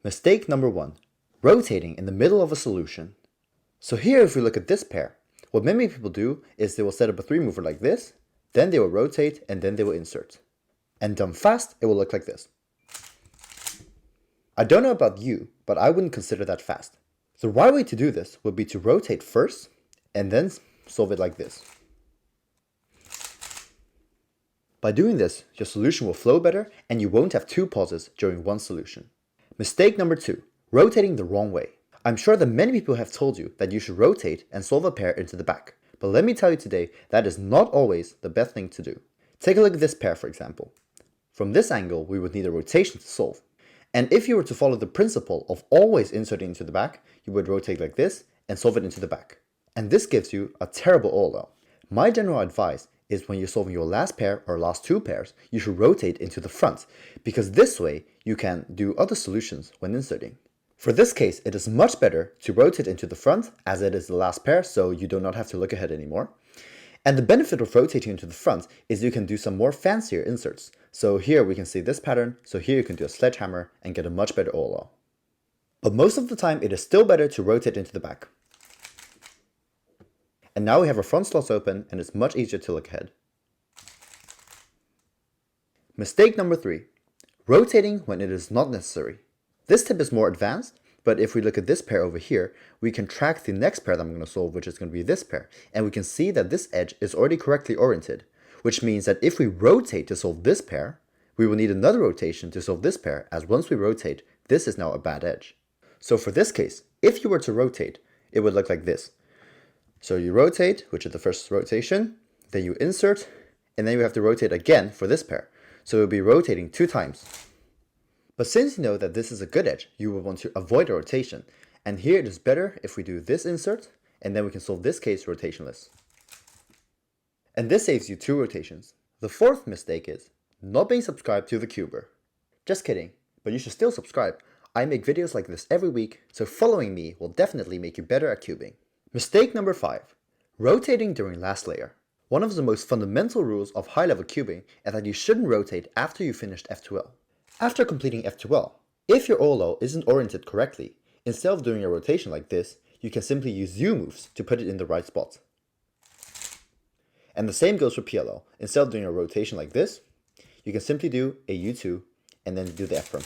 Mistake number 1. Rotating in the middle of a solution. So here if we look at this pair, what many people do is they will set up a 3 mover like this, then they will rotate and then they will insert. And done fast, it will look like this. I don't know about you, but I wouldn't consider that fast. The right way to do this would be to rotate first and then solve it like this. By doing this, your solution will flow better and you won't have 2 pauses during one solution. Mistake number 2. Rotating the wrong way. I'm sure that many people have told you that you should rotate and solve a pair into the back. But let me tell you today, that is not always the best thing to do. Take a look at this pair for example. From this angle, we would need a rotation to solve. And if you were to follow the principle of always inserting into the back, you would rotate like this and solve it into the back. And this gives you a terrible OLL. My general advice is when you're solving your last pair or last 2 pairs, you should rotate into the front, because this way you can do other solutions when inserting. For this case, it is much better to rotate into the front as it is the last pair, so you do not have to look ahead anymore. And the benefit of rotating into the front is you can do some more fancier inserts. So here we can see this pattern, so here you can do a sledgehammer and get a much better OLL. But most of the time it is still better to rotate into the back. And now we have our front slots open and it's much easier to look ahead. Mistake number 3. Rotating when it is not necessary. This tip is more advanced, but if we look at this pair over here, we can track the next pair that I'm going to solve, which is going to be this pair. And we can see that this edge is already correctly oriented, which means that if we rotate to solve this pair, we will need another rotation to solve this pair, as once we rotate, this is now a bad edge. So for this case, if you were to rotate, it would look like this. So you rotate, which is the first rotation, then you insert, and then you have to rotate again for this pair. So it will be rotating 2 times. But since you know that this is a good edge, you will want to avoid a rotation. And here it is better if we do this insert, and then we can solve this case rotationless. And this saves you 2 rotations. The 4th mistake is not being subscribed to thecuber. Just kidding, but you should still subscribe. I make videos like this every week, so following me will definitely make you better at cubing. Mistake number 5. Rotating during last layer. One of the most fundamental rules of high-level cubing is that you shouldn't rotate after you finished F2L. After completing F2L, if your OLL isn't oriented correctly, instead of doing a rotation like this, you can simply use U moves to put it in the right spot. And the same goes for PLL. Instead of doing a rotation like this, you can simply do a U2 and then do the F-perm.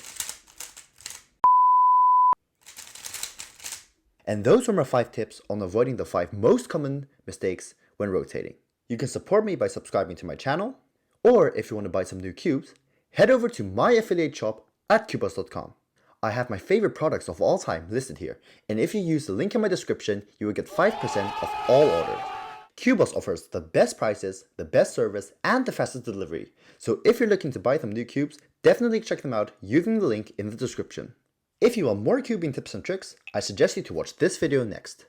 And those were my 5 tips on avoiding the 5 most common mistakes when rotating. You can support me by subscribing to my channel, or if you want to buy some new cubes, head over to my affiliate shop at cuboss.com. I have my favorite products of all time listed here, and if you use the link in my description, you will get 5% of all orders. Cuboss offers the best prices, the best service, and the fastest delivery. So if you're looking to buy some new cubes, definitely check them out using the link in the description. If you want more cubing tips and tricks, I suggest you to watch this video next.